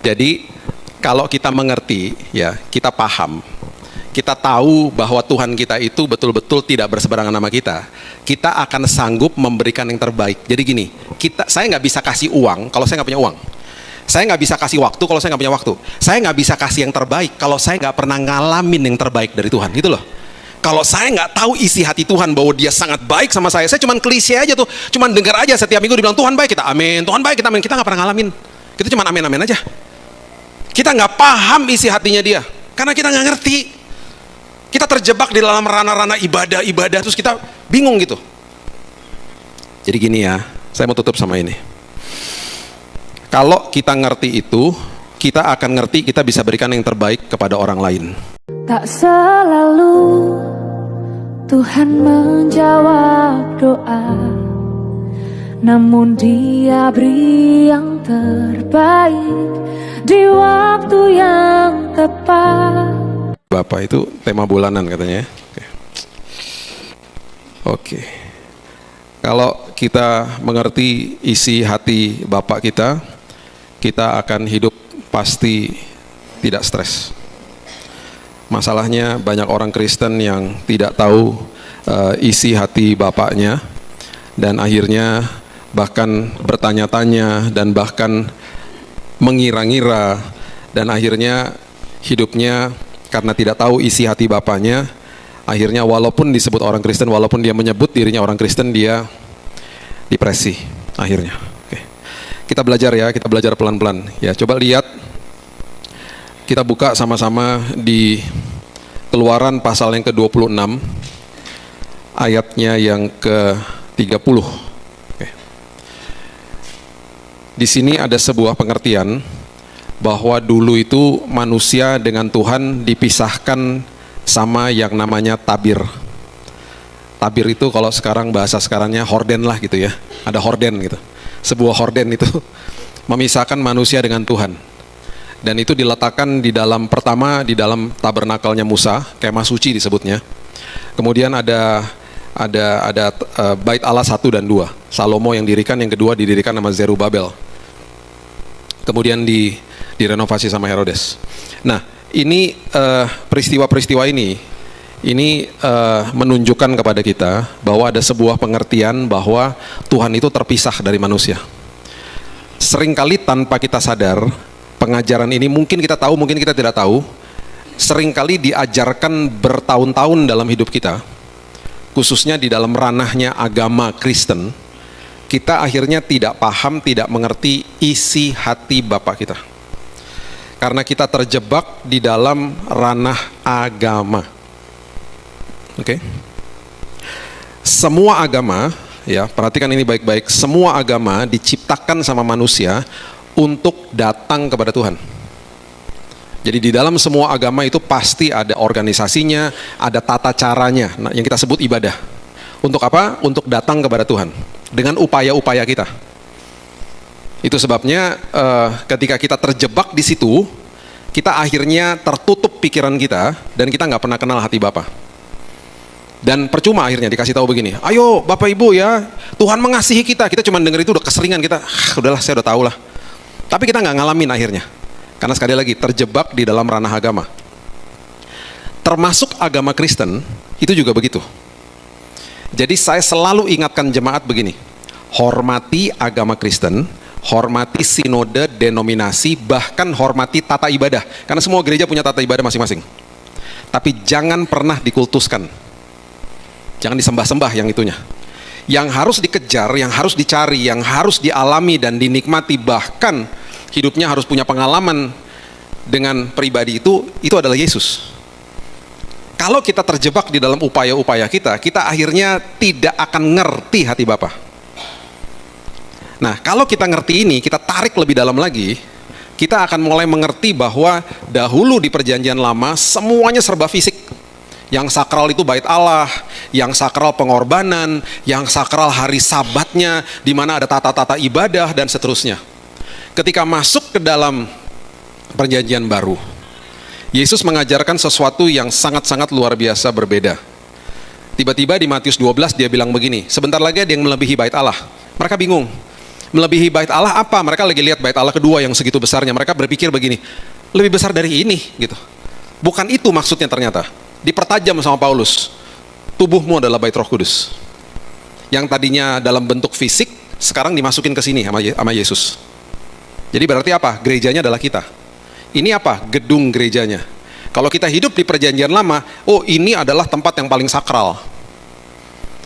Jadi kalau kita mengerti, ya, kita paham, kita tahu bahwa Tuhan kita itu betul-betul tidak berseberangan sama kita akan sanggup memberikan yang terbaik. Jadi gini, saya nggak bisa kasih uang kalau saya nggak punya uang. Saya nggak bisa kasih waktu kalau saya nggak punya waktu. Saya nggak bisa kasih yang terbaik kalau saya nggak pernah ngalamin yang terbaik dari Tuhan, gitu loh. Kalau saya nggak tahu isi hati Tuhan bahwa Dia sangat baik sama saya cuman klise aja tuh, cuman dengar aja setiap minggu dibilang Tuhan baik, kita amin, Tuhan baik, kita amin, kita nggak pernah ngalamin. Kita cuman amin-amin aja. Kita nggak paham isi hatinya Dia, karena kita nggak ngerti. Kita terjebak di dalam ranah-ranah ibadah, terus kita bingung gitu. Jadi gini ya, saya mau tutup sama ini. Kalau kita ngerti itu, kita akan ngerti kita bisa berikan yang terbaik kepada orang lain. Tak selalu Tuhan menjawab doa, namun Dia beri yang terbaik di waktu yang tepat. Bapak itu tema bulanan katanya ya. Oke. Kalau kita mengerti isi hati Bapak kita akan hidup pasti tidak stres. Masalahnya banyak orang Kristen yang tidak tahu isi hati Bapaknya, dan akhirnya bahkan bertanya-tanya dan bahkan mengira-ngira, dan akhirnya hidupnya karena tidak tahu isi hati Bapaknya, akhirnya walaupun disebut orang Kristen, walaupun dia menyebut dirinya orang Kristen, dia depresi akhirnya. Kita belajar ya, kita belajar pelan-pelan. Ya, coba lihat, kita buka sama-sama di Keluaran pasal yang ke-26, ayatnya yang ke-30. Di sini ada sebuah pengertian bahwa dulu itu manusia dengan Tuhan dipisahkan sama yang namanya tabir. Tabir itu kalau sekarang bahasa sekarangnya horden lah gitu ya. Ada horden gitu. Sebuah horden itu memisahkan manusia dengan Tuhan, dan itu diletakkan di dalam tabernakelnya Musa, kemah suci disebutnya. Kemudian ada bait Allah 1 dan 2, Salomo yang dirikan, yang kedua didirikan sama Zerubabel, kemudian direnovasi sama Herodes. Nah, ini peristiwa-peristiwa ini menunjukkan kepada kita bahwa ada sebuah pengertian bahwa Tuhan itu terpisah dari manusia. Seringkali tanpa kita sadar, pengajaran ini mungkin kita tahu, mungkin kita tidak tahu, seringkali diajarkan bertahun-tahun dalam hidup kita, khususnya di dalam ranahnya agama Kristen. Kita akhirnya tidak paham, tidak mengerti isi hati Bapa kita, karena kita terjebak di dalam ranah agama. Oke. Semua agama, ya, perhatikan ini baik-baik, semua agama diciptakan sama manusia untuk datang kepada Tuhan. Jadi di dalam semua agama itu pasti ada organisasinya, ada tata caranya, yang kita sebut ibadah. Untuk apa? Untuk datang kepada Tuhan dengan upaya-upaya kita. Itu sebabnya ketika kita terjebak di situ, kita akhirnya tertutup pikiran kita dan kita nggak pernah kenal hati Bapa. Dan percuma akhirnya dikasih tahu begini, ayo Bapak Ibu ya, Tuhan mengasihi kita cuma denger itu udah keseringan, kita udahlah, saya udah tahu lah. Tapi kita nggak ngalamin akhirnya, karena sekali lagi terjebak di dalam ranah agama. Termasuk agama Kristen itu juga begitu. Jadi saya selalu ingatkan jemaat begini, hormati agama Kristen, hormati sinode, denominasi, bahkan hormati tata ibadah, karena semua gereja punya tata ibadah masing-masing. Tapi jangan pernah dikultuskan. Jangan disembah-sembah yang itunya. Yang harus dikejar, yang harus dicari, yang harus dialami dan dinikmati, bahkan hidupnya harus punya pengalaman dengan pribadi itu adalah Yesus. Kalau kita terjebak di dalam upaya-upaya kita akhirnya tidak akan ngerti hati Bapa. Nah, kalau kita ngerti ini, kita tarik lebih dalam lagi, kita akan mulai mengerti bahwa dahulu di perjanjian lama semuanya serba fisik. Yang sakral itu bait Allah, yang sakral pengorbanan, yang sakral hari sabatnya, di mana ada tata-tata ibadah dan seterusnya. Ketika masuk ke dalam perjanjian baru, Yesus mengajarkan sesuatu yang sangat-sangat luar biasa berbeda. Tiba-tiba di Matius 12 dia bilang begini, sebentar lagi ada yang melebihi bait Allah. Mereka bingung. Melebihi bait Allah apa? Mereka lagi lihat bait Allah kedua yang segitu besarnya. Mereka berpikir begini, lebih besar dari ini gitu. Bukan itu maksudnya ternyata. Dipertajam sama Paulus. Tubuhmu adalah bait Roh Kudus. Yang tadinya dalam bentuk fisik, sekarang dimasukin ke sini sama Yesus. Jadi berarti apa? Gerejanya adalah kita. Ini apa? Gedung gerejanya. Kalau kita hidup di perjanjian lama, oh ini adalah tempat yang paling sakral.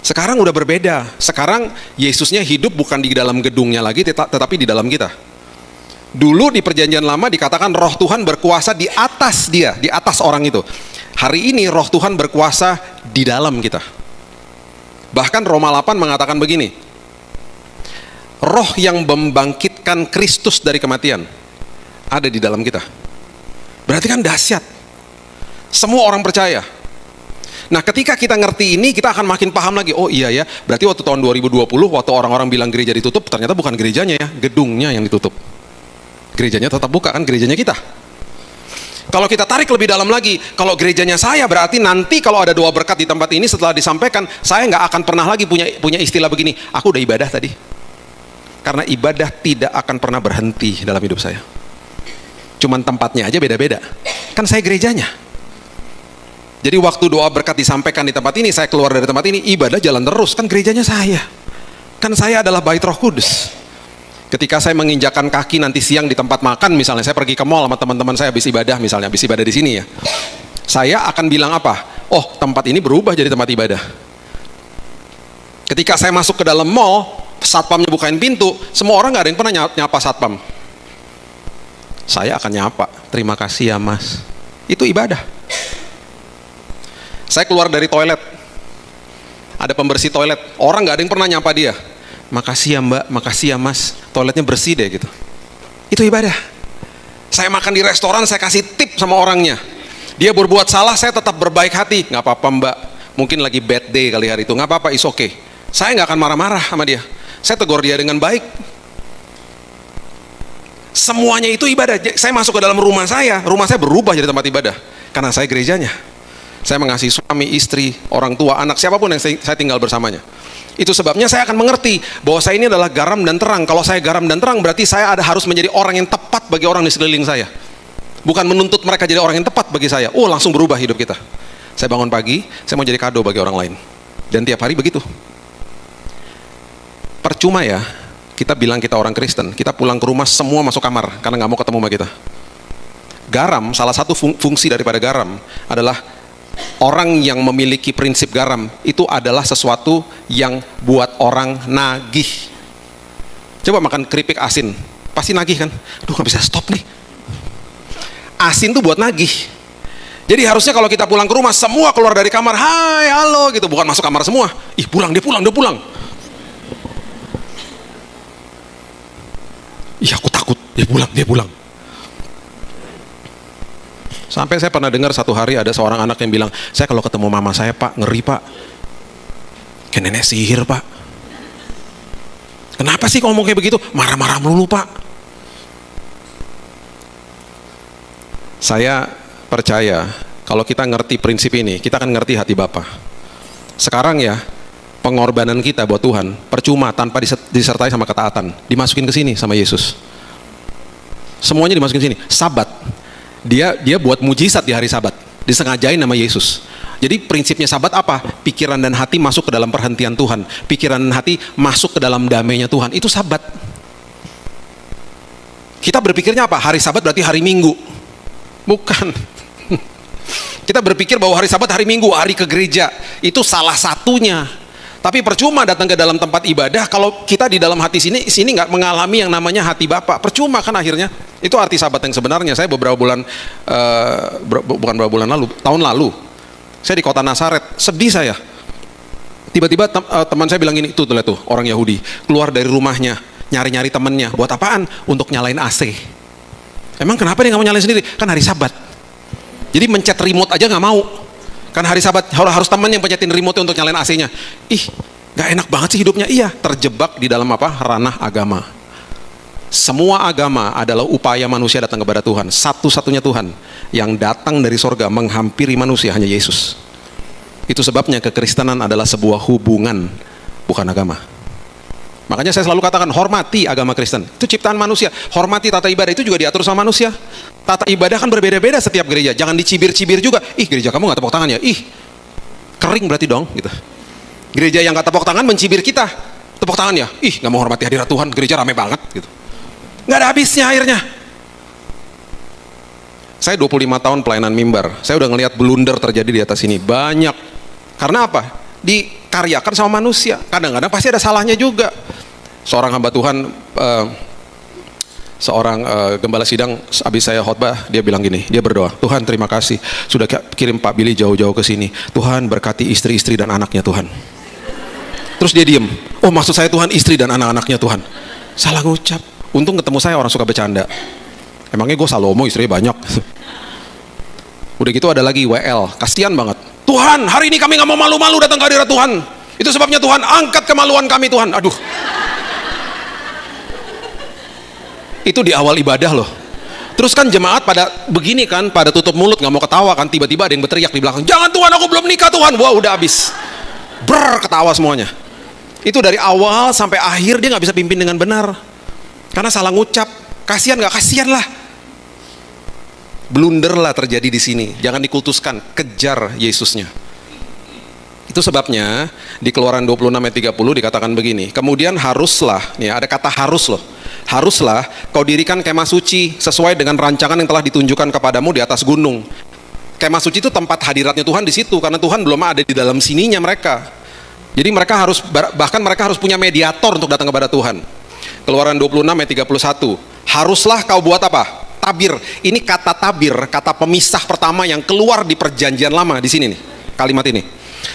Sekarang udah berbeda. Sekarang Yesusnya hidup bukan di dalam gedungnya lagi, tetapi di dalam kita. Dulu di perjanjian lama dikatakan roh Tuhan berkuasa di atas dia, di atas orang itu. Hari ini roh Tuhan berkuasa di dalam kita. Bahkan Roma 8 mengatakan begini, roh yang membangkitkan Kristus dari kematian ada di dalam kita. Berarti kan dahsyat. Semua orang percaya. Nah ketika kita ngerti ini, kita akan makin paham lagi. Oh iya ya, berarti waktu tahun 2020, waktu orang-orang bilang gereja ditutup, ternyata bukan gerejanya ya, gedungnya yang ditutup. Gerejanya tetap buka kan, gerejanya kita. Kalau kita tarik lebih dalam lagi, kalau gerejanya saya, berarti nanti kalau ada doa berkat di tempat ini setelah disampaikan, saya nggak akan pernah lagi punya istilah begini, aku udah ibadah tadi. Karena ibadah tidak akan pernah berhenti dalam hidup saya. Cuman tempatnya aja beda-beda. Kan saya gerejanya. Jadi waktu doa berkat disampaikan di tempat ini, saya keluar dari tempat ini, ibadah jalan terus, kan gerejanya saya. Kan saya adalah bait Roh Kudus. Ketika saya menginjakan kaki nanti siang di tempat makan, misalnya saya pergi ke mall sama teman-teman saya habis ibadah, misalnya habis ibadah di sini ya, saya akan bilang apa? Oh, tempat ini berubah jadi tempat ibadah. Ketika saya masuk ke dalam mall, satpamnya bukain pintu, semua orang nggak ada yang pernah nyapa satpam. Saya akan nyapa, terima kasih ya mas. Itu ibadah. Saya keluar dari toilet, ada pembersih toilet, orang nggak ada yang pernah nyapa dia. Makasih ya mbak, makasih ya mas, toiletnya bersih deh gitu. Itu ibadah. Saya makan di restoran, saya kasih tip sama orangnya. Dia berbuat salah, saya tetap berbaik hati. Nggak apa-apa mbak, mungkin lagi bad day kali hari itu, nggak apa-apa, it's okay. Saya nggak akan marah-marah sama dia. Saya tegur dia dengan baik. Semuanya itu ibadah. Saya masuk ke dalam rumah saya berubah jadi tempat ibadah. Karena saya gerejanya. Saya mengasihi suami, istri, orang tua, anak, siapapun yang saya tinggal bersamanya. Itu sebabnya saya akan mengerti bahwa saya ini adalah garam dan terang. Kalau saya garam dan terang, berarti saya harus menjadi orang yang tepat bagi orang di sekeliling saya. Bukan menuntut mereka jadi orang yang tepat bagi saya. Oh, langsung berubah hidup kita. Saya bangun pagi, saya mau jadi kado bagi orang lain. Dan tiap hari begitu. Percuma ya, kita bilang kita orang Kristen, kita pulang ke rumah semua masuk kamar karena nggak mau ketemu sama kita. Garam, salah satu fungsi daripada garam adalah orang yang memiliki prinsip garam itu adalah sesuatu yang buat orang nagih. Coba makan keripik asin, pasti nagih kan? Aduh nggak bisa stop nih. Asin tuh buat nagih. Jadi harusnya kalau kita pulang ke rumah semua keluar dari kamar, hai halo gitu, bukan masuk kamar semua. Ih pulang, dia pulang. Iya aku takut, dia pulang. Sampai saya pernah dengar satu hari ada seorang anak yang bilang, saya kalau ketemu mama saya pak, ngeri pak, kayak nenek sihir pak. Kenapa sih kalau ngomong kayak begitu? Marah-marah melulu pak. Saya percaya kalau kita ngerti prinsip ini, kita akan ngerti hati Bapa. Sekarang ya, pengorbanan kita buat Tuhan percuma tanpa disertai sama ketaatan. Dimasukin ke sini sama Yesus. Semuanya dimasukin ke sini. Sabat. Dia buat mujizat di hari Sabat, disengajain nama Yesus. Jadi prinsipnya Sabat apa? Pikiran dan hati masuk ke dalam perhentian Tuhan. Pikiran dan hati masuk ke dalam damainya Tuhan. Itu Sabat. Kita berpikirnya apa? Hari Sabat berarti hari Minggu. Bukan. Kita berpikir bahwa hari Sabat hari Minggu, hari ke gereja. Itu salah satunya. Tapi percuma datang ke dalam tempat ibadah kalau kita di dalam hati sini nggak mengalami yang namanya hati Bapa. Percuma kan akhirnya. Itu arti Sabat yang sebenarnya. Saya beberapa bulan tahun lalu saya di kota Nazaret, sedih saya. Tiba-tiba teman saya bilang gini, tuh lihat tuh orang Yahudi keluar dari rumahnya nyari-nyari temennya. Buat apaan? Untuk nyalain AC. Emang kenapa dia nggak mau nyalain sendiri? Kan hari Sabat. Jadi mencet remote aja nggak mau. Kan hari Sabat harus teman yang pencetin remote untuk nyalain AC-nya. Ih, nggak enak banget sih hidupnya. Iya, terjebak di dalam apa? Ranah agama. Semua agama adalah upaya manusia datang kepada Tuhan. Satu-satunya Tuhan yang datang dari sorga menghampiri manusia hanya Yesus. Itu sebabnya kekristenan adalah sebuah hubungan, bukan agama. Makanya saya selalu katakan, hormati agama Kristen. Itu ciptaan manusia. Hormati tata ibadah, itu juga diatur sama manusia. Tata ibadah kan berbeda-beda setiap gereja. Jangan dicibir-cibir juga. Ih, gereja kamu nggak tepuk tangan ya? Ih, kering berarti dong. Gitu. Gereja yang nggak tepuk tangan mencibir kita. Tepuk tangan ya? Ih, nggak mau hormati hadirat Tuhan. Gereja rame banget. Gitu. Nggak ada habisnya akhirnya. Saya 25 tahun pelayanan mimbar. Saya udah ngelihat blunder terjadi di atas ini. Banyak. Karena apa? Dikaryakan sama manusia. Kadang-kadang pasti ada salahnya juga. Seorang hamba Tuhan, seorang gembala sidang, habis saya khotbah, dia bilang gini, dia berdoa, Tuhan terima kasih sudah kirim Pak Billy jauh-jauh ke sini. Tuhan berkati istri-istri dan anaknya Tuhan. Terus dia diem. Oh, maksud saya Tuhan istri dan anak-anaknya Tuhan. Salah ngucap. Untung ketemu saya orang suka bercanda. Emangnya gue Salomo istrinya banyak. Udah gitu ada lagi WL, kasihan banget. Tuhan, hari ini kami gak mau malu-malu datang ke hadirat Tuhan. Itu sebabnya Tuhan angkat kemaluan kami Tuhan. Aduh. Itu di awal ibadah loh. Terus kan jemaat pada begini kan, pada tutup mulut gak mau ketawa kan. Tiba-tiba ada yang berteriak di belakang, jangan Tuhan, aku belum nikah Tuhan. Wah, udah habis. Ketawa semuanya. Itu dari awal sampai akhir dia gak bisa pimpin dengan benar. Karena salah ngucap. Kasihan gak? Kasihan lah. Blunder lah terjadi di sini. Jangan dikultuskan, kejar Yesusnya. Itu sebabnya di Keluaran 26 ayat 30 dikatakan begini. Kemudian haruslah, nih ada kata harus loh. Haruslah kau dirikan kemah suci sesuai dengan rancangan yang telah ditunjukkan kepadamu di atas gunung. Kemah suci itu tempat hadiratnya Tuhan di situ, karena Tuhan belum ada di dalam sininya mereka. Jadi mereka harus, bahkan mereka harus punya mediator untuk datang kepada Tuhan. Keluaran 26 ayat 31. Haruslah kau buat apa? Tabir. Ini kata tabir, kata pemisah pertama yang keluar di perjanjian lama di sini nih. Kalimat ini.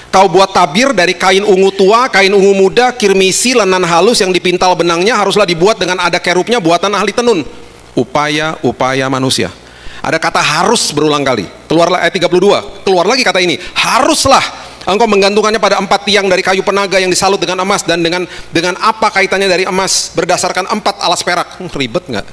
Kau buat tabir dari kain ungu tua, kain ungu muda, kirmisi, lenan halus yang dipintal benangnya haruslah dibuat dengan ada kerubnya buatan ahli tenun. Upaya manusia. Ada kata harus berulang kali. Keluar ayat 32. Keluar lagi kata ini. Haruslah engkau menggantungkannya pada 4 tiang dari kayu penaga yang disalut dengan emas, dan dengan apa kaitannya dari emas berdasarkan 4 alas perak. Ribet nggak?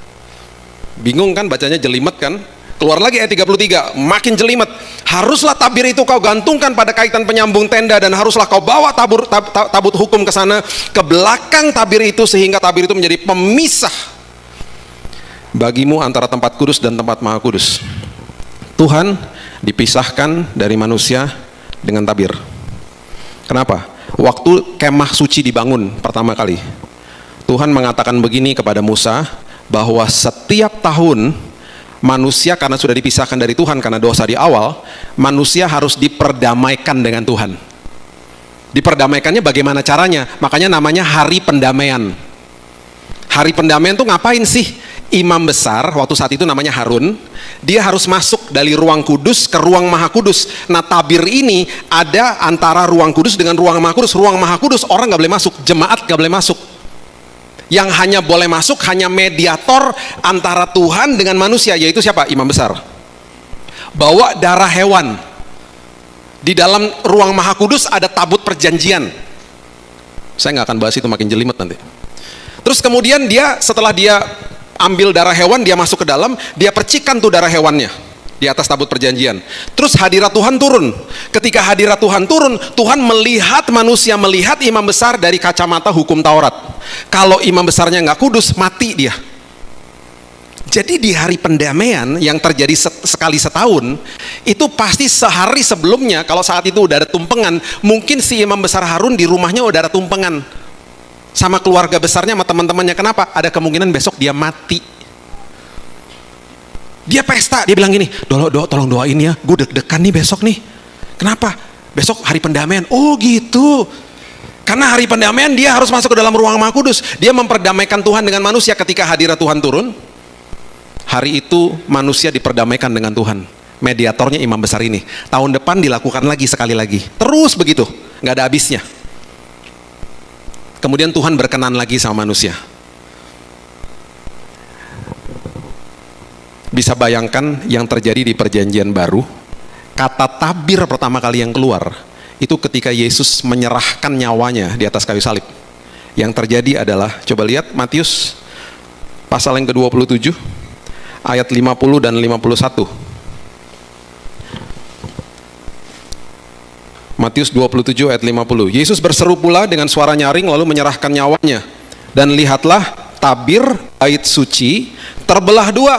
Bingung kan bacanya, jelimet kan? Keluar lagi ayat 33, makin jelimet. Haruslah tabir itu kau gantungkan pada kaitan penyambung tenda, dan haruslah kau bawa tabut hukum ke sana, ke belakang tabir itu, sehingga tabir itu menjadi pemisah bagimu antara tempat kudus dan tempat maha kudus. Tuhan dipisahkan dari manusia dengan tabir. Kenapa? Waktu kemah suci dibangun pertama kali, Tuhan mengatakan begini kepada Musa, bahwa setiap tahun manusia, karena sudah dipisahkan dari Tuhan karena dosa di awal, manusia harus diperdamaikan dengan Tuhan. Diperdamaikannya bagaimana caranya? Makanya namanya hari pendamaian. Hari pendamaian itu ngapain sih? Imam besar waktu saat itu namanya Harun, dia harus masuk dari ruang kudus ke ruang maha kudus. Nah, tabir ini ada antara ruang kudus dengan ruang maha kudus. Ruang maha kudus orang gak boleh masuk, jemaat gak boleh masuk. Yang hanya boleh masuk hanya mediator antara Tuhan dengan manusia, yaitu siapa? Imam besar. Bawa darah hewan. Di dalam ruang maha kudus ada tabut perjanjian. Saya nggak akan bahas itu, makin jelimet nanti. Terus kemudian setelah dia ambil darah hewan, dia masuk ke dalam, dia percikan tuh darah hewannya di atas tabut perjanjian. Terus hadirat Tuhan turun. Ketika hadirat Tuhan turun, Tuhan melihat manusia, melihat imam besar dari kacamata hukum Taurat. Kalau imam besarnya nggak kudus, mati dia. Jadi di hari pendamaian yang terjadi sekali setahun, itu pasti sehari sebelumnya, kalau saat itu udah ada tumpengan, mungkin si imam besar Harun di rumahnya udah ada tumpengan sama keluarga besarnya, sama teman-temannya. Kenapa? Ada kemungkinan besok dia mati. Dia pesta, dia bilang gini, tolong doain ya, gue deg-degan nih besok nih. Kenapa? Besok hari pendamaian. Oh gitu. Karena hari pendamaian dia harus masuk ke dalam ruang maha kudus. Dia memperdamaikan Tuhan dengan manusia. Ketika hadirat Tuhan turun, hari itu manusia diperdamaikan dengan Tuhan. Mediatornya imam besar ini. Tahun depan dilakukan lagi sekali lagi. Terus begitu, nggak ada habisnya. Kemudian Tuhan berkenan lagi sama manusia. Bisa bayangkan yang terjadi di perjanjian baru. Kata tabir pertama kali yang keluar itu ketika Yesus menyerahkan nyawanya di atas kayu salib. Yang terjadi adalah, coba lihat Matius pasal yang ke-27 ayat 50 dan 51. Matius 27 ayat 50. Yesus berseru pula dengan suara nyaring lalu menyerahkan nyawanya. Dan lihatlah tabir bait suci terbelah dua.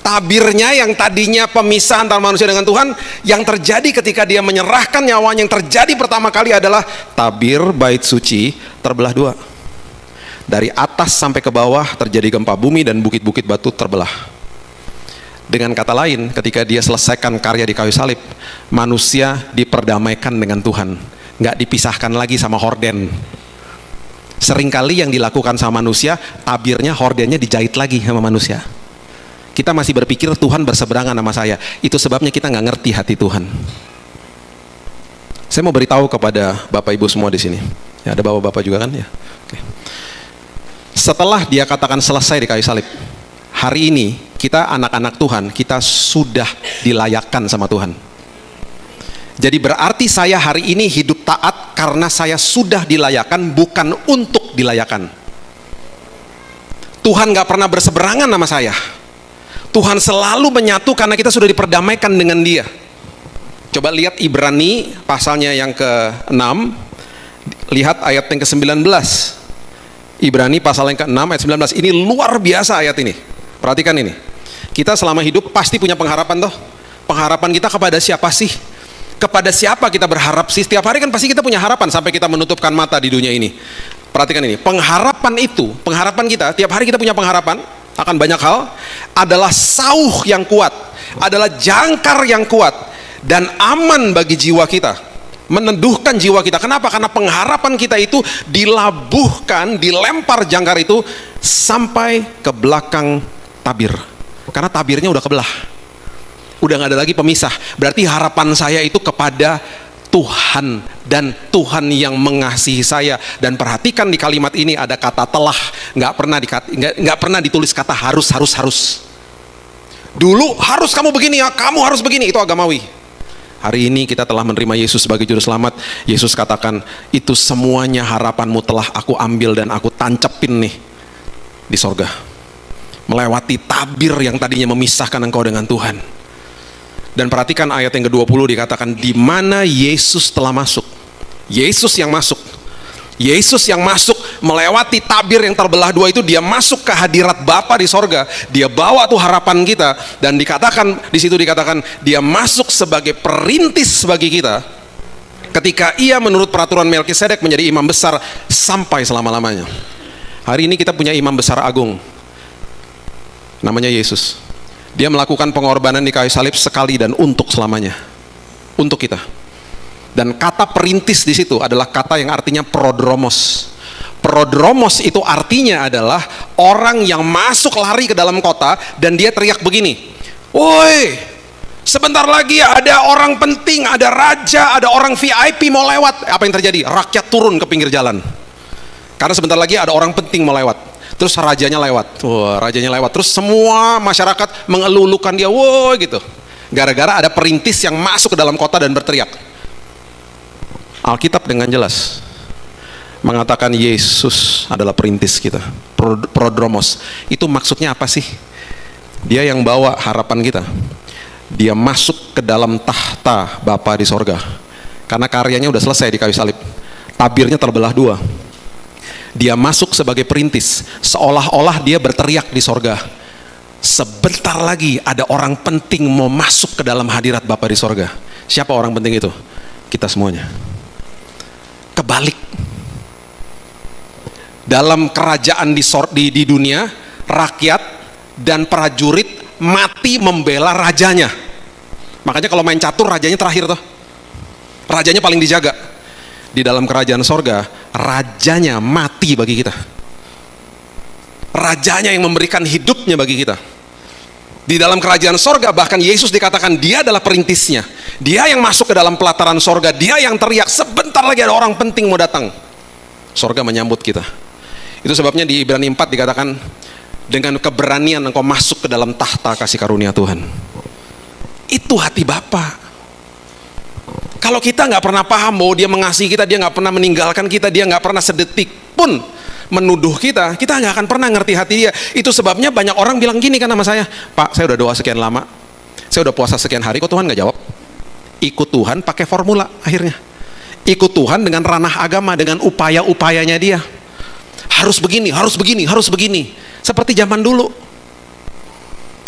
Tabirnya yang tadinya pemisah antara manusia dengan Tuhan, yang terjadi ketika dia menyerahkan nyawanya, yang terjadi pertama kali adalah tabir bait suci terbelah dua. Dari atas sampai ke bawah terjadi gempa bumi dan bukit-bukit batu terbelah. Dengan kata lain, ketika dia selesaikan karya di kayu salib, manusia diperdamaikan dengan Tuhan, nggak dipisahkan lagi sama horden. Seringkali yang dilakukan sama manusia, tabirnya, hordennya dijahit lagi sama manusia. Kita masih berpikir Tuhan berseberangan sama saya. Itu sebabnya kita nggak ngerti hati Tuhan. Saya mau beritahu kepada Bapak Ibu semua di sini. Ya, ada bapak-bapak juga kan ya. Oke. Setelah dia katakan selesai di kayu salib, hari ini kita anak-anak Tuhan, kita sudah dilayakkan sama Tuhan. Jadi berarti saya hari ini hidup taat karena saya sudah dilayakkan, bukan untuk dilayakkan. Tuhan gak pernah berseberangan sama saya. Tuhan selalu menyatu karena kita sudah diperdamaikan dengan Dia. Coba lihat Ibrani pasalnya yang ke-6, lihat ayat yang ke-19. Ibrani pasal yang ke-6 ayat 19. Ini luar biasa ayat ini. Perhatikan ini. Kita selama hidup pasti punya pengharapan toh. Pengharapan kita kepada siapa sih? Kepada siapa kita berharap sih? Setiap hari kan pasti kita punya harapan sampai kita menutupkan mata di dunia ini. Perhatikan ini, pengharapan itu, pengharapan kita, tiap hari kita punya pengharapan akan banyak hal, adalah sauh yang kuat, adalah jangkar yang kuat, dan aman bagi jiwa kita, meneduhkan jiwa kita. Kenapa? Karena pengharapan kita itu dilabuhkan, dilempar jangkar itu sampai ke belakang tabir, karena tabirnya udah kebelah, udah gak ada lagi pemisah. Berarti harapan saya itu kepada Tuhan, dan Tuhan yang mengasihi saya. Dan perhatikan di kalimat ini ada kata telah, nggak pernah ditulis kata harus. Dulu harus kamu begini ya, kamu harus begini, itu agamawi. Hari ini kita telah menerima Yesus sebagai juru selamat. Yesus katakan, itu semuanya harapanmu telah aku ambil dan aku tancepin nih di sorga, melewati tabir yang tadinya memisahkan engkau dengan Tuhan. Dan perhatikan ayat yang ke-20 dikatakan, di mana Yesus telah masuk. Yesus yang masuk. Yesus yang masuk melewati tabir yang terbelah dua itu, dia masuk ke hadirat Bapa di sorga. Dia bawa tuh harapan kita, dan dikatakan di situ dikatakan dia masuk sebagai perintis bagi kita. Ketika ia menurut peraturan Melkisedek menjadi imam besar sampai selama-lamanya. Hari ini kita punya imam besar agung, namanya Yesus. Dia melakukan pengorbanan di kayu salib sekali dan untuk selamanya, untuk kita. Dan kata perintis di situ adalah kata yang artinya prodromos. Prodromos itu artinya adalah orang yang masuk lari ke dalam kota dan dia teriak begini, woi, sebentar lagi ada orang penting, ada raja, ada orang VIP mau lewat. Apa yang terjadi? Rakyat turun ke pinggir jalan, karena sebentar lagi ada orang penting mau lewat. Terus rajanya lewat, terus semua masyarakat mengelulukan dia, woi gitu. Gara-gara ada perintis yang masuk ke dalam kota dan berteriak. Alkitab dengan jelas mengatakan Yesus adalah perintis kita, prodromos. Itu maksudnya apa sih? Dia yang bawa harapan kita. Dia masuk ke dalam tahta Bapa di sorga, karena karyanya udah selesai di kayu salib. Tabirnya terbelah dua. Dia masuk sebagai perintis, seolah-olah dia berteriak di sorga, sebentar lagi ada orang penting mau masuk ke dalam hadirat Bapa di sorga. Siapa orang penting itu? Kita semuanya. Kebalik. Dalam kerajaan di dunia, rakyat dan prajurit mati membela rajanya. Makanya kalau main catur, rajanya terakhir tuh. Rajanya paling dijaga. Di dalam kerajaan sorga, rajanya mati bagi kita. Rajanya yang memberikan hidupnya bagi kita. Di dalam kerajaan sorga bahkan Yesus dikatakan dia adalah perintisnya. Dia yang masuk ke dalam pelataran sorga. Dia yang teriak, sebentar lagi ada orang penting mau datang. Sorga menyambut kita. Itu sebabnya di Ibrani 4 dikatakan, dengan keberanian engkau masuk ke dalam tahta kasih karunia Tuhan. Itu hati Bapa. Kalau kita nggak pernah paham bahwa dia mengasihi kita, dia nggak pernah meninggalkan kita, dia nggak pernah sedetik pun menuduh kita nggak akan pernah ngerti hati dia. Itu sebabnya banyak orang bilang gini kan sama saya, Pak, saya udah doa sekian lama, saya udah puasa sekian hari, kok Tuhan nggak jawab? Ikut Tuhan pakai formula akhirnya. Ikut Tuhan dengan ranah agama, dengan upaya-upayanya dia. harus begini, harus begini, harus begini. Seperti zaman dulu.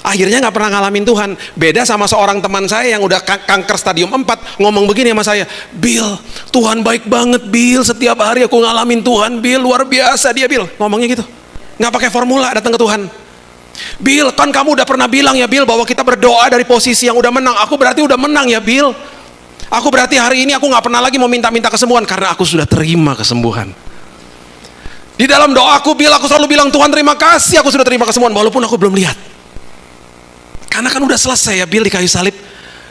Akhirnya nggak pernah ngalamin Tuhan. Beda sama seorang teman saya yang udah kanker stadium 4, ngomong begini sama saya, Bill, Tuhan baik banget Bill, setiap hari aku ngalamin Tuhan Bill, luar biasa dia Bill. Ngomongnya gitu, nggak pakai formula datang ke Tuhan. Bill, kan kamu udah pernah bilang ya Bill, bahwa kita berdoa dari posisi yang udah menang. Aku berarti udah menang ya Bill. Aku berarti hari ini aku nggak pernah lagi mau minta-minta kesembuhan, karena aku sudah terima kesembuhan. Di dalam doaku Bill, aku selalu bilang, Tuhan terima kasih aku sudah terima kesembuhan, walaupun aku belum lihat. Karena kan udah selesai ya Bill di kayu salib.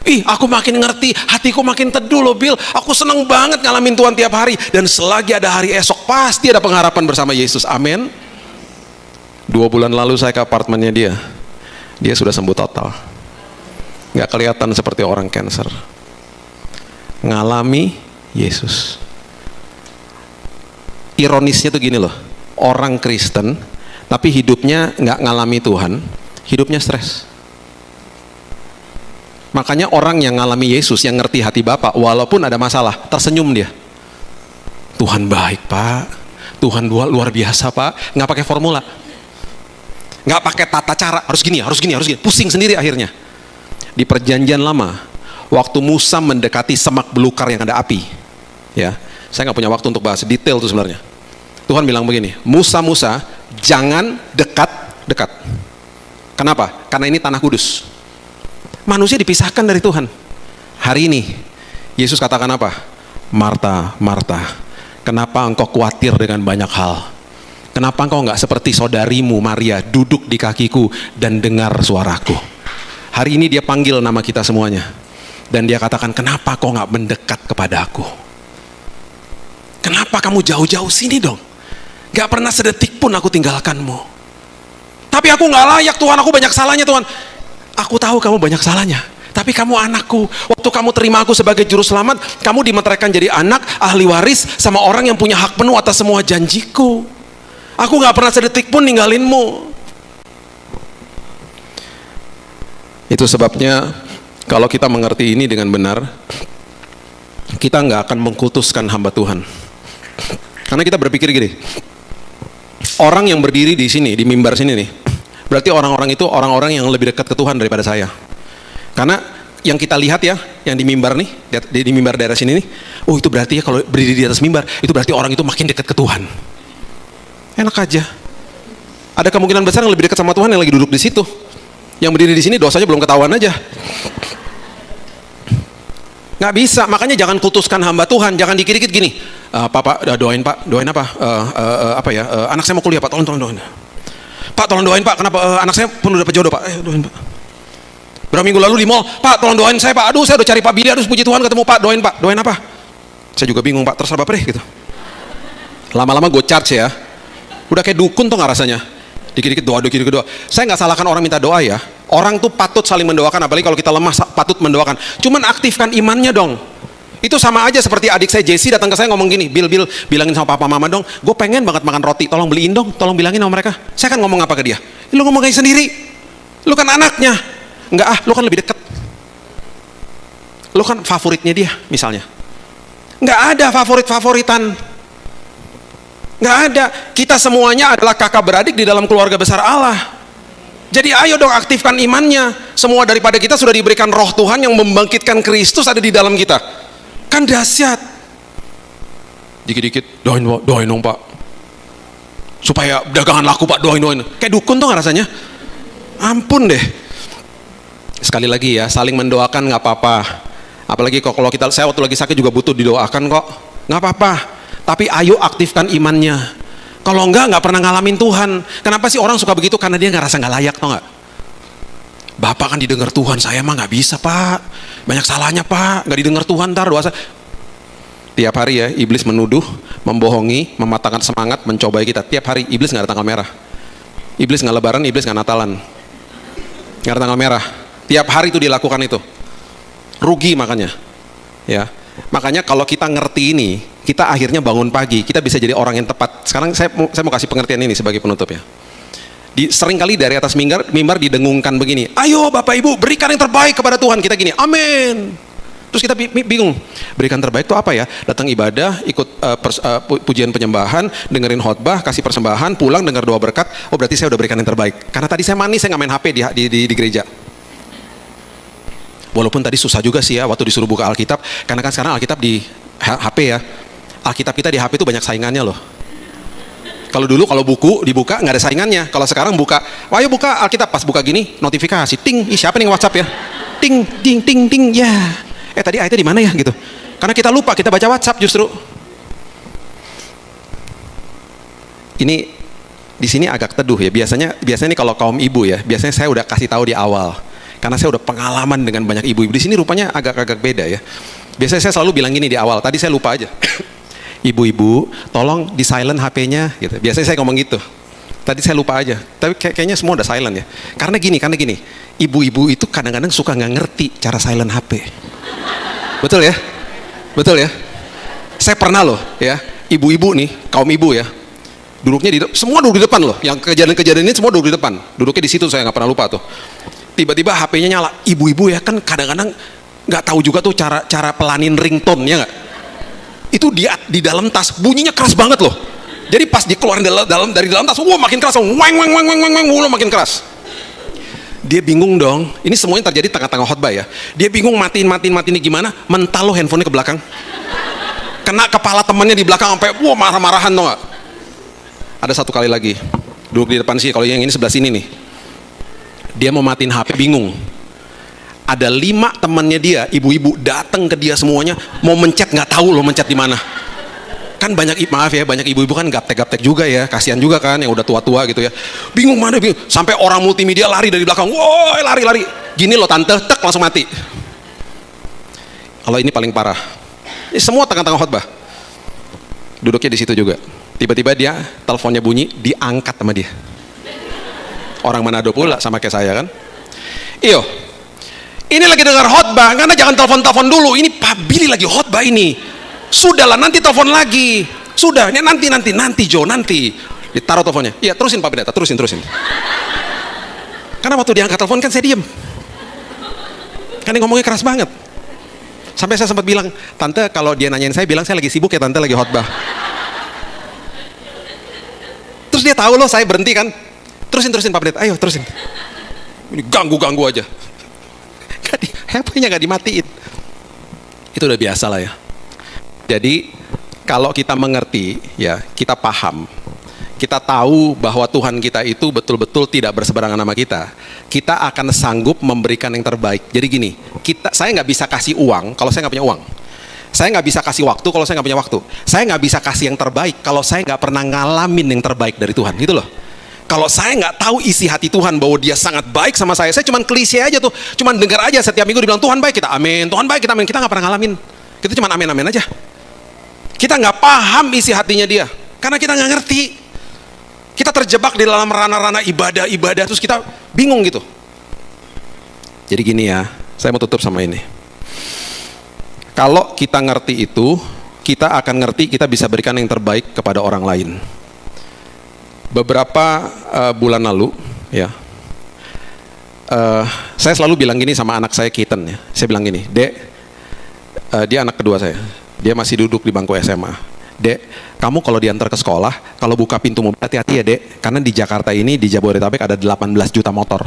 Ih, aku makin ngerti, hatiku makin teduh loh Bill. Aku seneng banget ngalamin Tuhan tiap hari. Dan selagi ada hari esok, pasti ada pengharapan bersama Yesus. Amin. 2 bulan lalu saya ke apartemennya dia. Dia sudah sembuh total. Nggak kelihatan seperti orang cancer. Ngalami Yesus. Ironisnya tuh gini loh. Orang Kristen, tapi hidupnya nggak ngalami Tuhan. Hidupnya stres. Makanya orang yang ngalami Yesus, yang ngerti hati Bapa, walaupun ada masalah, tersenyum dia. Tuhan baik Pak, Tuhan luar biasa Pak, nggak pakai formula, nggak pakai tata cara, harus gini, harus gini, harus gini, pusing sendiri akhirnya. Di perjanjian lama, waktu Musa mendekati semak belukar yang ada api, ya, saya nggak punya waktu untuk bahas detail itu sebenarnya. Tuhan bilang begini, Musa, jangan dekat. Kenapa? Karena ini tanah kudus. Manusia dipisahkan dari Tuhan. Hari ini Yesus katakan apa? Marta, kenapa engkau khawatir dengan banyak hal? Kenapa engkau nggak seperti saudarimu Maria, duduk di kakiku dan dengar suaraku? Hari ini dia panggil nama kita semuanya, dan dia katakan, kenapa kau nggak mendekat kepada aku? Kenapa kamu jauh-jauh sini dong? Gak pernah sedetik pun aku tinggalkanmu. Tapi aku nggak layak Tuhan, aku banyak salahnya Tuhan. Aku tahu kamu banyak salahnya, tapi kamu anakku. Waktu kamu terima aku sebagai juru selamat, kamu dimeteraikan jadi anak, ahli waris, sama orang yang punya hak penuh atas semua janjiku. Aku gak pernah sedetik pun ninggalinmu. Itu sebabnya kalau kita mengerti ini dengan benar, kita gak akan mengkultuskan hamba Tuhan. Karena kita berpikir gini, orang yang berdiri di sini, di mimbar sini nih, berarti orang-orang itu orang-orang yang lebih dekat ke Tuhan daripada saya. Karena yang kita lihat ya, yang di mimbar nih, di mimbar daerah sini nih, oh itu berarti ya kalau berdiri di atas mimbar, itu berarti orang itu makin dekat ke Tuhan. Enak aja. Ada kemungkinan besar yang lebih dekat sama Tuhan yang lagi duduk di situ. Yang berdiri di sini dosanya belum ketahuan aja. Nggak bisa, makanya jangan kultuskan hamba Tuhan, jangan dikit-dikit gini. Pak, doain Pak, doain apa? Anak saya mau kuliah Pak, tolong doain. Pak tolong doain Pak, kenapa anak saya pun udah dapat jodoh Pak, doain Pak. Berapa minggu lalu di mall, Pak tolong doain saya Pak, aduh saya udah cari Pak Bili, aduh puji Tuhan ketemu Pak, doain apa? Saya juga bingung Pak, terserah Bapak deh gitu. Lama-lama gue charge ya, udah kayak dukun tuh nggak rasanya, dikit-dikit doa. Saya nggak salahkan orang minta doa ya, orang tuh patut saling mendoakan, apalagi kalau kita lemah patut mendoakan. Cuman aktifkan imannya dong. Itu sama aja seperti adik saya Jesse datang ke saya ngomong gini, Bill, bilangin sama papa mama dong, gue pengen banget makan roti, tolong beliin dong, tolong bilangin sama mereka. Saya kan ngomong apa ke dia? Lu ngomong kayak sendiri, lu kan anaknya. Enggak lu kan lebih deket, lu kan favoritnya dia misalnya. Nggak ada favorit-favoritan, nggak ada. Kita semuanya adalah kakak beradik di dalam keluarga besar Allah. Jadi ayo dong aktifkan imannya. Semua daripada kita sudah diberikan roh Tuhan yang membangkitkan Kristus ada di dalam kita. Kan dahsyat. Dikit-dikit doain dong Pak, supaya dagangan laku Pak, doain. Kayak dukun tuh nggak rasanya? Ampun deh. Sekali lagi ya, saling mendoakan nggak apa-apa. Apalagi kalau saya waktu lagi sakit juga butuh didoakan kok, nggak apa-apa. Tapi ayo aktifkan imannya. Kalau nggak pernah ngalamin Tuhan. Kenapa sih orang suka begitu? Karena dia ngerasa nggak layak, tau nggak? Bapak kan didengar Tuhan, saya mah nggak bisa Pak, banyak salahnya Pak, nggak didengar Tuhan, ntar doa saya. Tiap hari ya iblis menuduh, membohongi, mematahkan semangat, mencobai kita. Tiap hari iblis nggak ada tanggal merah, iblis nggak lebaran, iblis nggak Natalan, nggak ada tanggal merah. Tiap hari itu dilakukan itu, rugi makanya. Ya, makanya kalau kita ngerti ini, kita akhirnya bangun pagi, kita bisa jadi orang yang tepat. Sekarang saya mau kasih pengertian ini sebagai penutup ya. Sering kali dari atas mimbar didengungkan begini, ayo Bapak Ibu berikan yang terbaik kepada Tuhan. Kita gini, amin. Terus kita bingung, berikan terbaik itu apa ya? Datang ibadah, ikut pujian penyembahan, dengerin khotbah, kasih persembahan, pulang dengar doa berkat. Oh berarti saya udah berikan yang terbaik. Karena tadi saya manis, saya nggak main HP di gereja. Walaupun tadi susah juga sih ya waktu disuruh buka Alkitab. Karena kan sekarang Alkitab di HP ya. Alkitab kita di HP itu banyak saingannya loh. Kalau dulu kalau buku dibuka nggak ada saingannya. Kalau sekarang buka, ayo buka Alkitab, pas buka gini notifikasi, ting, siapa nih WhatsApp ya? Ting, ting, ting, ting, ya. Tadi ayatnya di mana ya gitu. Karena kita lupa, kita baca WhatsApp justru. Ini di sini agak teduh ya. Biasanya nih kalau kaum ibu ya, biasanya saya udah kasih tahu di awal. Karena saya udah pengalaman dengan banyak ibu-ibu. Di sini rupanya agak beda ya. Biasanya saya selalu bilang gini di awal. Tadi saya lupa aja. Ibu-ibu, tolong di silent HP-nya gitu. Biasanya saya ngomong gitu. Tadi saya lupa aja. Tapi kayaknya semua udah silent ya. Karena gini. Ibu-ibu itu kadang-kadang suka nggak ngerti cara silent HP. Betul ya? Betul ya? Saya pernah loh ya, ibu-ibu nih, kaum ibu ya, duduknya semua duduk di depan loh. Yang kejadian-kejadian ini semua duduk di depan. Duduknya di situ, saya nggak pernah lupa tuh. Tiba-tiba HP-nya nyala. Ibu-ibu ya kan kadang-kadang nggak tahu juga tuh cara pelanin ringtone ya nggak? Itu di dalam tas bunyinya keras banget loh. Jadi pas dikeluarin dari dalam tas, wah makin keras, wah makin keras. Dia bingung dong. Ini semuanya terjadi tengah-tengah khotbah ya. Dia bingung matiin gimana? Mental lo handphonenya ke belakang. Kena kepala temannya di belakang sampai wah marah-marahan dong nggak? Ada satu kali lagi duduk di depan sih. Kalau yang ini sebelah sini nih, dia mau matiin HP bingung. Ada 5 temannya dia, ibu-ibu datang ke dia semuanya mau mencet, nggak tahu lo mencet di mana. Kan banyak ibu-ibu kan gaptek juga ya, kasihan juga kan yang udah tua-tua gitu ya. Bingung mana bingung. Sampai orang multimedia lari dari belakang. Woi, lari. Gini loh tante, tek langsung mati. Kalau ini paling parah. Ini semua tengah-tengah khotbah. Duduknya di situ juga. Tiba-tiba dia teleponnya bunyi, diangkat sama dia. Orang Manado pula sama kayak saya kan. Iyo. Ini lagi dengar khotbah, karena jangan telepon dulu. Ini Pak Billy lagi khotbah ini. Sudahlah, nanti telepon lagi. Sudah, ini nanti Jo, nanti. Ditaruh teleponnya. Iya, terusin Pak Pendeta, terusin. Karena waktu diangkat telepon kan saya diem. Kan dia ngomongnya keras banget. Sampai saya sempat bilang, tante kalau dia nanyain saya bilang saya lagi sibuk ya tante, lagi khotbah. Terus dia tahu loh saya berhenti kan. Terusin Pak Pendeta, ayo terusin. Ini ganggu aja. HP-nya nggak dimatiin. Itu udah biasa lah ya. Jadi kalau kita mengerti ya, kita paham, kita tahu bahwa Tuhan kita itu betul-betul tidak berseberangan sama kita, kita akan sanggup memberikan yang terbaik. Jadi gini, saya nggak bisa kasih uang kalau saya nggak punya uang. Saya nggak bisa kasih waktu kalau saya nggak punya waktu. Saya nggak bisa kasih yang terbaik kalau saya nggak pernah ngalamin yang terbaik dari Tuhan, gitu loh. Kalau saya nggak tahu isi hati Tuhan bahwa Dia sangat baik sama saya cuma klise aja tuh, cuma dengar aja setiap minggu dibilang Tuhan baik, kita amin, Tuhan baik, kita amin, kita nggak pernah ngalamin, kita cuma amin aja. Kita nggak paham isi hatinya Dia, karena kita nggak ngerti. Kita terjebak di dalam ranah-ranah ibadah, terus kita bingung gitu. Jadi gini ya, saya mau tutup sama ini. Kalau kita ngerti itu, kita akan ngerti kita bisa berikan yang terbaik kepada orang lain. Beberapa bulan lalu, ya, saya selalu bilang gini sama anak saya Keaton ya. Saya bilang gini, Dek, dia anak kedua saya. Dia masih duduk di bangku SMA. Dek, kamu kalau diantar ke sekolah, kalau buka pintu mobil hati-hati ya Dek, karena di Jakarta ini, di Jabodetabek ada 18 juta motor.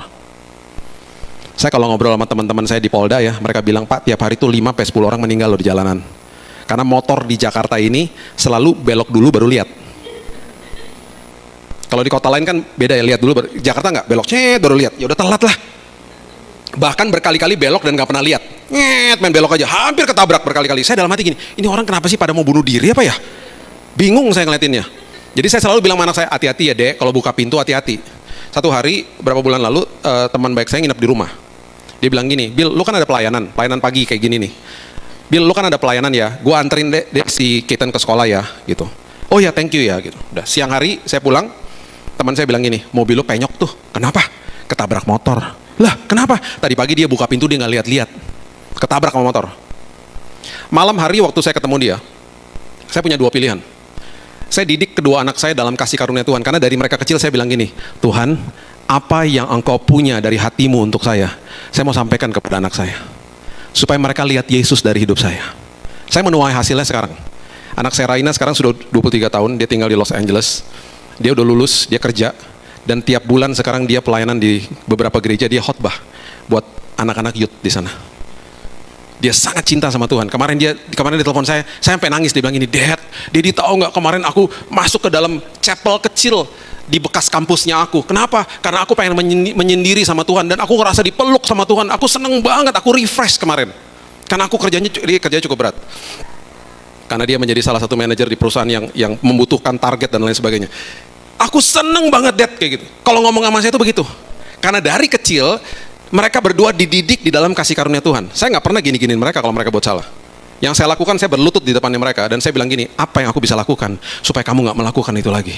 Saya kalau ngobrol sama teman-teman saya di Polda ya, mereka bilang, Pak, tiap hari tuh 5-10 orang meninggal loh di jalanan. Karena motor di Jakarta ini selalu belok dulu baru lihat. Kalau di kota lain kan beda ya, lihat dulu, Jakarta nggak, belok baru lihat, ya udah telat lah. Bahkan berkali-kali belok dan nggak pernah lihat, main belok aja, hampir ketabrak berkali-kali. Saya dalam hati gini, ini orang kenapa sih pada mau bunuh diri apa ya? Bingung saya ngeliatinnya. Jadi saya selalu bilang sama anak saya, hati-hati ya Dek, kalau buka pintu hati-hati. Satu hari, berapa bulan lalu, teman baik saya nginep di rumah. Dia bilang gini, Bill, lu kan ada pelayanan pagi kayak gini nih. Bill, lu kan ada pelayanan ya, gua anterin dek si Keaton ke sekolah ya, gitu. Oh ya, thank you ya, gitu. Udah, siang hari saya pulang, teman saya bilang gini, mobil lu penyok tuh, kenapa? Ketabrak motor. Lah, kenapa? Tadi pagi dia buka pintu, dia nggak lihat-lihat, ketabrak sama motor. Malam hari waktu saya ketemu dia, saya punya 2 pilihan. Saya didik kedua anak saya dalam kasih karunia Tuhan, karena dari mereka kecil saya bilang gini, Tuhan, apa yang Engkau punya dari hatimu untuk saya mau sampaikan kepada anak saya. supaya mereka lihat Yesus dari hidup saya. Saya menuai hasilnya sekarang. Anak saya Raina sekarang sudah 23 tahun, dia tinggal di Los Angeles. Dia udah lulus, dia kerja, dan tiap bulan sekarang dia pelayanan di beberapa gereja, dia khotbah buat anak-anak youth di sana. Dia sangat cinta sama Tuhan. Kemarin dia telepon saya sampai nangis, dia bilang gini, Dad, Dedi tahu nggak kemarin aku masuk ke dalam chapel kecil di bekas kampusnya aku. Kenapa? Karena aku pengen menyendiri sama Tuhan dan aku ngerasa dipeluk sama Tuhan. Aku seneng banget, aku refresh kemarin. Karena aku kerjanya cukup berat. Karena dia menjadi salah satu manajer di perusahaan yang membutuhkan target dan lain sebagainya. Aku seneng banget, Dad, kayak gitu. Kalau ngomong sama saya itu begitu. Karena dari kecil mereka berdua dididik di dalam kasih karunia Tuhan. Saya nggak pernah gini-giniin mereka kalau mereka buat salah. Yang saya lakukan, saya berlutut di depannya mereka dan saya bilang gini, apa yang aku bisa lakukan supaya kamu nggak melakukan itu lagi.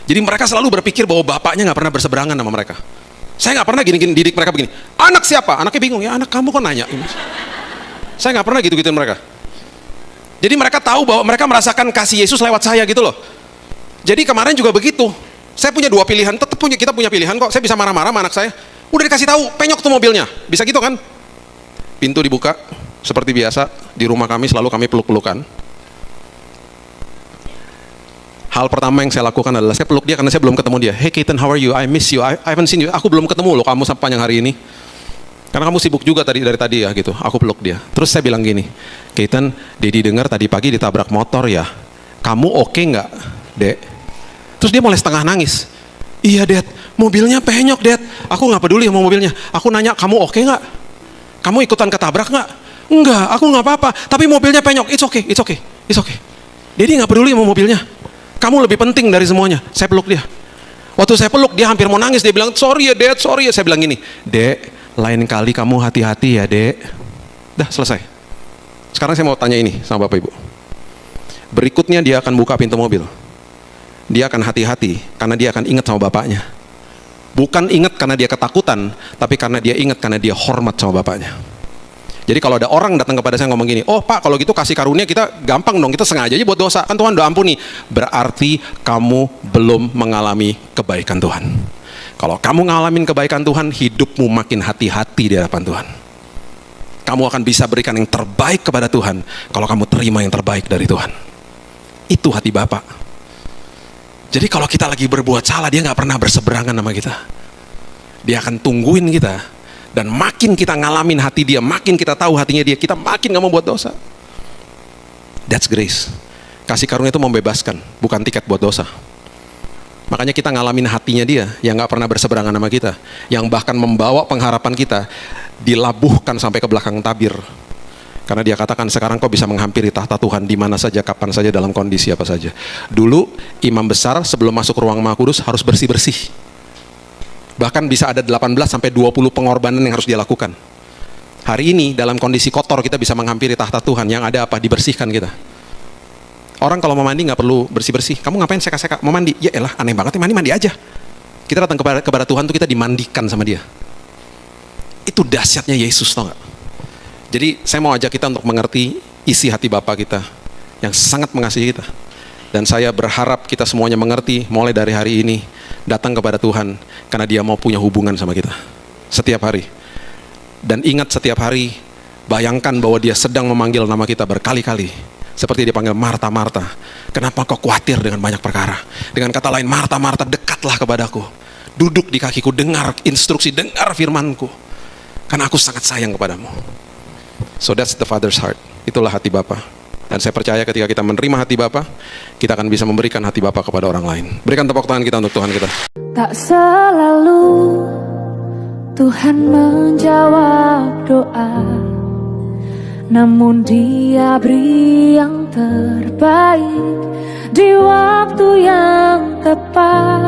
Jadi mereka selalu berpikir bahwa bapaknya nggak pernah berseberangan sama mereka. Saya nggak pernah gini-gini didik mereka begini. Anak siapa? Anaknya bingung, ya anak kamu kok nanya. Saya nggak pernah gitu-gituin mereka. Jadi mereka tahu bahwa mereka merasakan kasih Yesus lewat saya gitu loh. Jadi kemarin juga begitu. Saya punya dua pilihan, kita punya pilihan kok. Saya bisa marah-marah sama anak saya. Udah dikasih tahu, penyok tuh mobilnya. Bisa gitu kan? Pintu dibuka, seperti biasa. Di rumah kami selalu kami peluk-pelukan. Hal pertama yang saya lakukan adalah saya peluk dia karena saya belum ketemu dia. Hey Keaton, how are you? I miss you. I haven't seen you. Aku belum ketemu loh kamu sepanjang hari ini. Karena kamu sibuk juga dari tadi ya gitu. Aku peluk dia. Terus saya bilang gini, Keaton, Dedi dengar tadi pagi ditabrak motor ya. Kamu oke nggak, Dek? Terus dia mulai setengah nangis. Iya, Dad, mobilnya penyok, Dad. Aku nggak peduli sama mobilnya. Aku nanya, kamu oke nggak? Kamu ikutan ketabrak nggak? Enggak, aku nggak apa-apa. Tapi mobilnya penyok. It's okay. Dedi nggak peduli sama mobilnya. Kamu lebih penting dari semuanya. Saya peluk dia. Waktu saya peluk, dia hampir mau nangis. Dia bilang, sorry ya, Dad, sorry ya. Saya bilang gini, Dek, lain kali kamu hati-hati ya, Dek. Dah, selesai. Sekarang saya mau tanya ini sama Bapak Ibu. Berikutnya dia akan buka pintu mobil. Dia akan hati-hati karena dia akan ingat sama bapaknya. Bukan ingat karena dia ketakutan, tapi karena dia ingat karena dia hormat sama bapaknya. Jadi kalau ada orang datang kepada saya ngomong gini, oh Pak, kalau gitu kasih karunia kita gampang dong, kita sengaja aja buat dosa, kan Tuhan udah ampuni. Berarti kamu belum mengalami kebaikan Tuhan. Kalau kamu ngalamin kebaikan Tuhan, hidupmu makin hati-hati di hadapan Tuhan. Kamu akan bisa berikan yang terbaik kepada Tuhan kalau kamu terima yang terbaik dari Tuhan. Itu hati Bapa. Jadi kalau kita lagi berbuat salah, dia nggak pernah berseberangan sama kita. Dia akan tungguin kita. Dan makin kita ngalamin hati dia, makin kita tahu hatinya dia, kita makin nggak mau buat dosa. That's grace. Kasih karunia itu membebaskan, bukan tiket buat dosa. Makanya kita ngalamin hatinya dia, yang nggak pernah berseberangan sama kita. Yang bahkan membawa pengharapan kita, dilabuhkan sampai ke belakang tabir. Karena dia katakan, sekarang kau bisa menghampiri tahta Tuhan di mana saja, kapan saja, dalam kondisi apa saja. Dulu imam besar sebelum masuk ruang Maha Kudus harus bersih-bersih. Bahkan bisa ada 18 sampai 20 pengorbanan yang harus dia lakukan. Hari ini dalam kondisi kotor kita bisa menghampiri tahta Tuhan. Yang ada apa? Dibersihkan kita. Orang kalau mau mandi nggak perlu bersih-bersih. Kamu ngapain seka-seka? Mau mandi? Ya elah, aneh banget ya, mandi aja. Kita datang kepada Tuhan tuh kita dimandikan sama dia. Itu dahsyatnya Yesus, tau nggak? Jadi saya mau ajak kita untuk mengerti isi hati Bapa kita yang sangat mengasihi kita. Dan saya berharap kita semuanya mengerti mulai dari hari ini, datang kepada Tuhan karena dia mau punya hubungan sama kita setiap hari. Dan ingat setiap hari, bayangkan bahwa dia sedang memanggil nama kita berkali-kali. Seperti dia panggil Marta, Marta, kenapa kau khawatir dengan banyak perkara? Dengan kata lain, Marta, Marta, dekatlah kepadaku. Duduk di kakiku, dengar instruksi, dengar firmanku. Karena aku sangat sayang kepadamu. So that's the Father's heart. Itulah hati Bapa. Dan saya percaya ketika kita menerima hati Bapa, kita akan bisa memberikan hati Bapa kepada orang lain. Berikan tepuk tangan kita untuk Tuhan kita. Tak selalu Tuhan menjawab doa, namun Dia beri yang terbaik di waktu yang tepat.